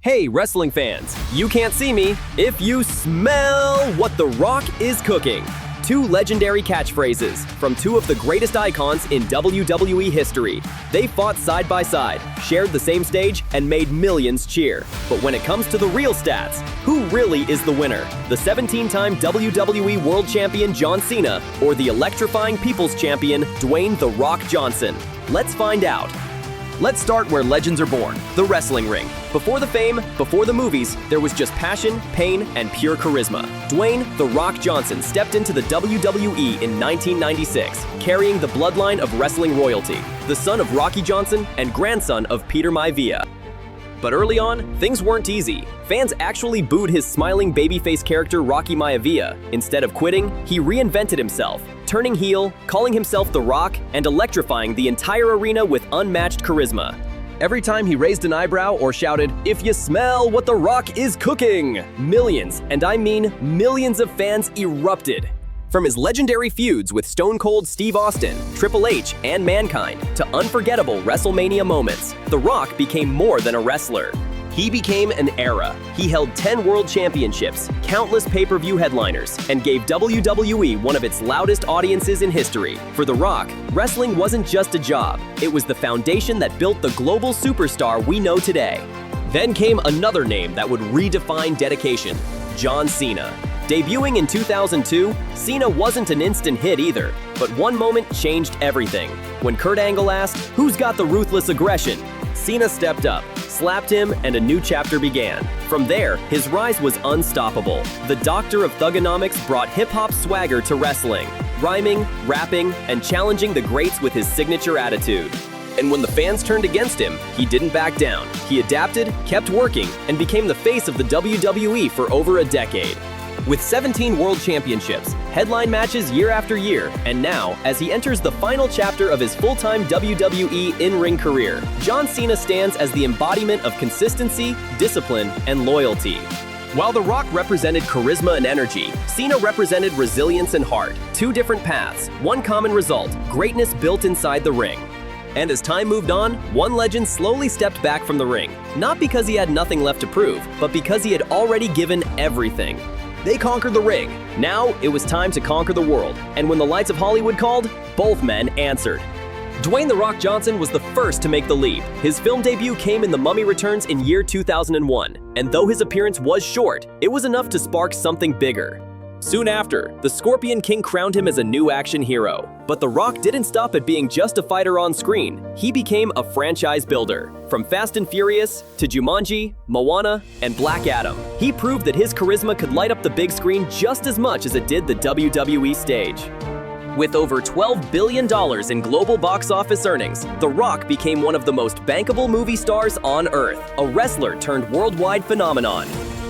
Hey, wrestling fans, you can't see me if you smell what The Rock is cooking. Two legendary catchphrases from two of the greatest icons in WWE history. They fought side by side, shared the same stage, and made millions cheer. But when it comes to the real stats, who really is the winner? The 17-time WWE World Champion John Cena or the electrifying People's Champion Dwayne "The Rock" Johnson? Let's find out. Let's start where legends are born, the wrestling ring. Before the fame, before the movies, there was just passion, pain, and pure charisma. Dwayne "The Rock" Johnson stepped into the WWE in 1996, carrying the bloodline of wrestling royalty, the son of Rocky Johnson and grandson of Peter Maivia. But early on, things weren't easy. Fans actually booed his smiling babyface character Rocky Maivia. Instead of quitting, he reinvented himself, turning heel, calling himself The Rock, and electrifying the entire arena with unmatched charisma. Every time he raised an eyebrow or shouted, "If you smell what The Rock is cooking!" millions, and I mean millions of fans erupted. From his legendary feuds with Stone Cold Steve Austin, Triple H, and Mankind, to unforgettable WrestleMania moments, The Rock became more than a wrestler. He became an era. He held 10 world championships, countless pay-per-view headliners, and gave WWE one of its loudest audiences in history. For The Rock, wrestling wasn't just a job, it was the foundation that built the global superstar we know today. Then came another name that would redefine dedication: John Cena. Debuting in 2002, Cena wasn't an instant hit either, but one moment changed everything. When Kurt Angle asked, "Who's got the ruthless aggression?" Cena stepped up, slapped him, and a new chapter began. From there, his rise was unstoppable. The doctor of thugonomics brought hip-hop swagger to wrestling, rhyming, rapping, and challenging the greats with his signature attitude. And when the fans turned against him, he didn't back down. He adapted, kept working, and became the face of the WWE for over a decade. With 17 world championships, headline matches year after year, and now, as he enters the final chapter of his full-time WWE in-ring career, John Cena stands as the embodiment of consistency, discipline, and loyalty. While The Rock represented charisma and energy, Cena represented resilience and heart. Two different paths, one common result: greatness built inside the ring. And as time moved on, one legend slowly stepped back from the ring, not because he had nothing left to prove, but because he had already given everything. They conquered the ring. Now, it was time to conquer the world. And when the lights of Hollywood called, both men answered. Dwayne "The Rock" Johnson was the first to make the leap. His film debut came in The Mummy Returns in year 2001. And though his appearance was short, it was enough to spark something bigger. Soon after, the Scorpion King crowned him as a new action hero. But The Rock didn't stop at being just a fighter on screen. He became a franchise builder. From Fast and Furious to Jumanji, Moana, and Black Adam, he proved that his charisma could light up the big screen just as much as it did the WWE stage. With over $12 billion in global box office earnings, The Rock became one of the most bankable movie stars on Earth, a wrestler turned worldwide phenomenon.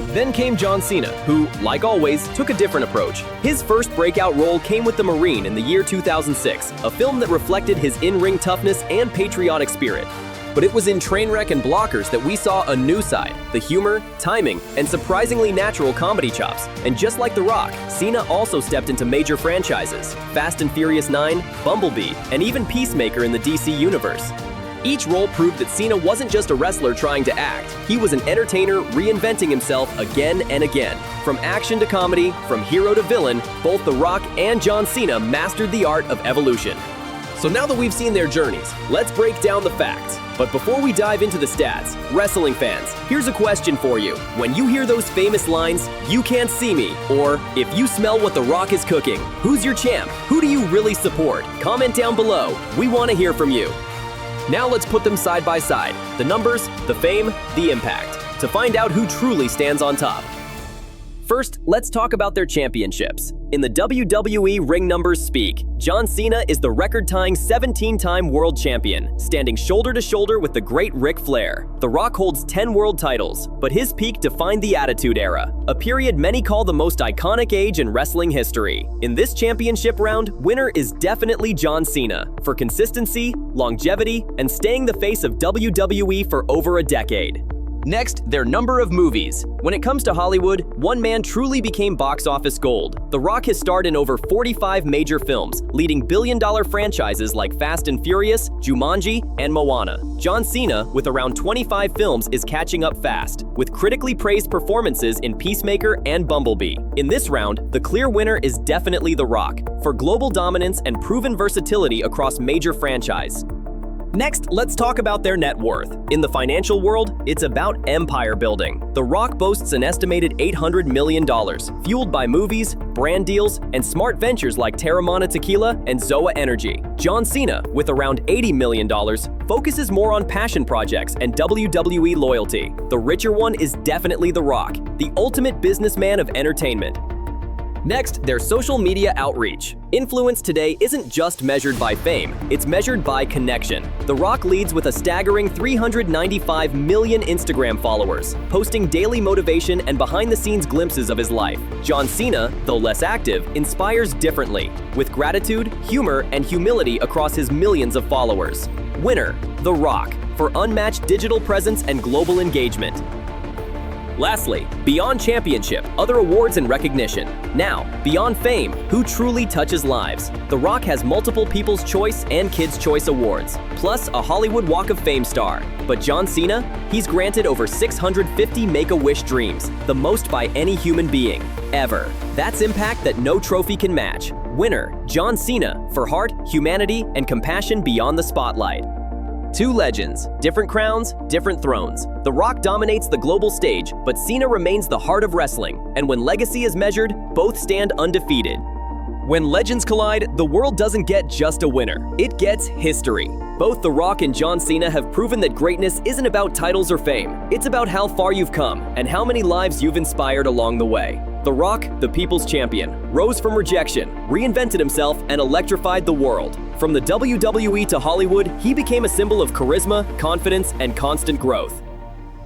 Then came John Cena, who, like always, took a different approach. His first breakout role came with The Marine in the year 2006, a film that reflected his in-ring toughness and patriotic spirit. But it was in Trainwreck and Blockers that we saw a new side: the humor, timing, and surprisingly natural comedy chops. And just like The Rock, Cena also stepped into major franchises: Fast and Furious 9, Bumblebee, and even Peacemaker in the DC Universe. Each role proved that Cena wasn't just a wrestler trying to act. He was an entertainer reinventing himself again and again. From action to comedy, from hero to villain, both The Rock and John Cena mastered the art of evolution. So now that we've seen their journeys, let's break down the facts. But before we dive into the stats, wrestling fans, here's a question for you. When you hear those famous lines, "You can't see me," or "If you smell what The Rock is cooking," who's your champ? Who do you really support? Comment down below. We want to hear from you. Now let's put them side by side: the numbers, the fame, the impact, to find out who truly stands on top. First, let's talk about their championships. In the WWE ring numbers speak, John Cena is the record-tying 17-time world champion, standing shoulder to shoulder with the great Ric Flair. The Rock holds 10 world titles, but his peak defined the Attitude Era, a period many call the most iconic age in wrestling history. In this championship round, winner is definitely John Cena, for consistency, longevity, and staying the face of WWE for over a decade. Next, their number of movies. When it comes to Hollywood, one man truly became box office gold. The Rock has starred in over 45 major films, leading billion-dollar franchises like Fast and Furious, Jumanji, and Moana. John Cena, with around 25 films, is catching up fast, with critically praised performances in Peacemaker and Bumblebee. In this round, the clear winner is definitely The Rock, for global dominance and proven versatility across major franchises. Next, let's talk about their net worth. In the financial world, it's about empire building. The Rock boasts an estimated $800 million, fueled by movies, brand deals, and smart ventures like Terramana Tequila and Zoa Energy. John Cena, with around $80 million, focuses more on passion projects and WWE loyalty. The richer one is definitely The Rock, the ultimate businessman of entertainment. Next, their social media outreach. Influence today isn't just measured by fame, it's measured by connection. The Rock leads with a staggering 395 million Instagram followers, posting daily motivation and behind-the-scenes glimpses of his life. John Cena, though less active, inspires differently, with gratitude, humor, and humility across his millions of followers. Winner, The Rock, for unmatched digital presence and global engagement. Lastly, beyond championship, other awards and recognition. Now, beyond fame, who truly touches lives? The Rock has multiple People's Choice and Kids' Choice Awards, plus a Hollywood Walk of Fame star. But John Cena? He's granted over 650 Make-A-Wish dreams, the most by any human being, ever. That's impact that no trophy can match. Winner, John Cena, for heart, humanity, and compassion beyond the spotlight. Two legends, different crowns, different thrones. The Rock dominates the global stage, but Cena remains the heart of wrestling. And when legacy is measured, both stand undefeated. When legends collide, the world doesn't get just a winner, it gets history. Both The Rock and John Cena have proven that greatness isn't about titles or fame. It's about how far you've come and how many lives you've inspired along the way. The Rock, the people's champion, rose from rejection, reinvented himself, and electrified the world. From the WWE to Hollywood, he became a symbol of charisma, confidence, and constant growth.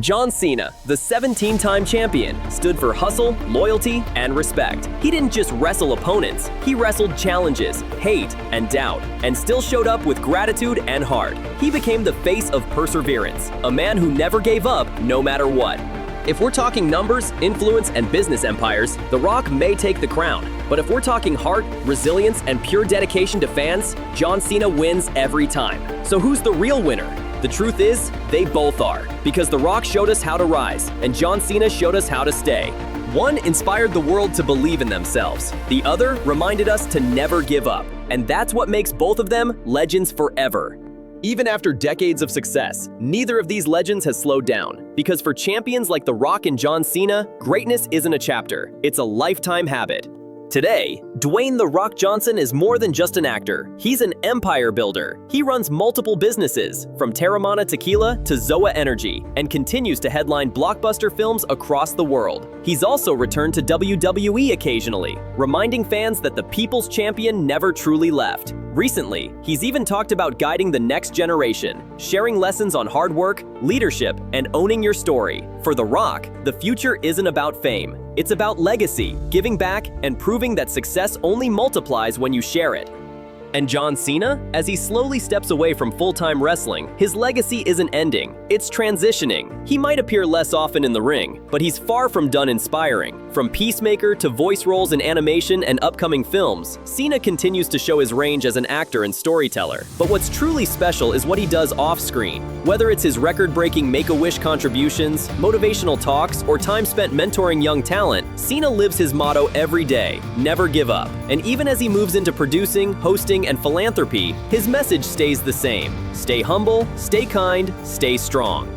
John Cena, the 17-time champion, stood for hustle, loyalty, and respect. He didn't just wrestle opponents, he wrestled challenges, hate, and doubt, and still showed up with gratitude and heart. He became the face of perseverance, a man who never gave up no matter what. If we're talking numbers, influence, and business empires, The Rock may take the crown. But if we're talking heart, resilience, and pure dedication to fans, John Cena wins every time. So who's the real winner? The truth is, they both are. Because The Rock showed us how to rise, and John Cena showed us how to stay. One inspired the world to believe in themselves. The other reminded us to never give up. And that's what makes both of them legends forever. Even after decades of success, neither of these legends has slowed down. Because for champions like The Rock and John Cena, greatness isn't a chapter, it's a lifetime habit. Today, Dwayne "The Rock" Johnson is more than just an actor. He's an empire builder. He runs multiple businesses, from Terramana Tequila to Zoa Energy, and continues to headline blockbuster films across the world. He's also returned to WWE occasionally, reminding fans that the people's champion never truly left. Recently, he's even talked about guiding the next generation, sharing lessons on hard work, leadership, and owning your story. For The Rock, the future isn't about fame. It's about legacy, giving back, and proving that success only multiplies when you share it. And John Cena? As he slowly steps away from full-time wrestling, his legacy isn't ending, it's transitioning. He might appear less often in the ring, but he's far from done inspiring. From Peacemaker to voice roles in animation and upcoming films, Cena continues to show his range as an actor and storyteller. But what's truly special is what he does off-screen. Whether it's his record-breaking Make-A-Wish contributions, motivational talks, or time spent mentoring young talent, Cena lives his motto every day: never give up. And even as he moves into producing, hosting, and philanthropy, his message stays the same: stay humble, stay kind, stay strong.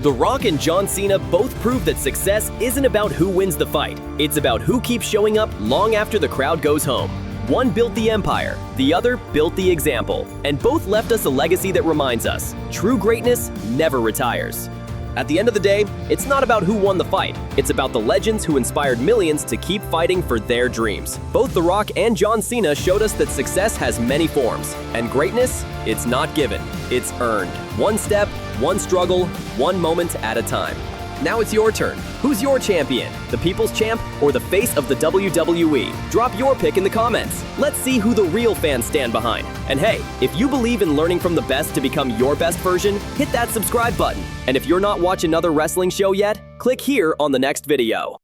The Rock and John Cena both prove that success isn't about who wins the fight, it's about who keeps showing up long after the crowd goes home. One built the empire, the other built the example, and both left us a legacy that reminds us, true greatness never retires. At the end of the day, it's not about who won the fight. It's about the legends who inspired millions to keep fighting for their dreams. Both The Rock and John Cena showed us that success has many forms. And greatness, it's not given, it's earned. One step, one struggle, one moment at a time. Now it's your turn. Who's your champion? The People's Champ or the face of the WWE? Drop your pick in the comments. Let's see who the real fans stand behind. And hey, if you believe in learning from the best to become your best version, hit that subscribe button. And if you're not watching another wrestling show yet, click here on the next video.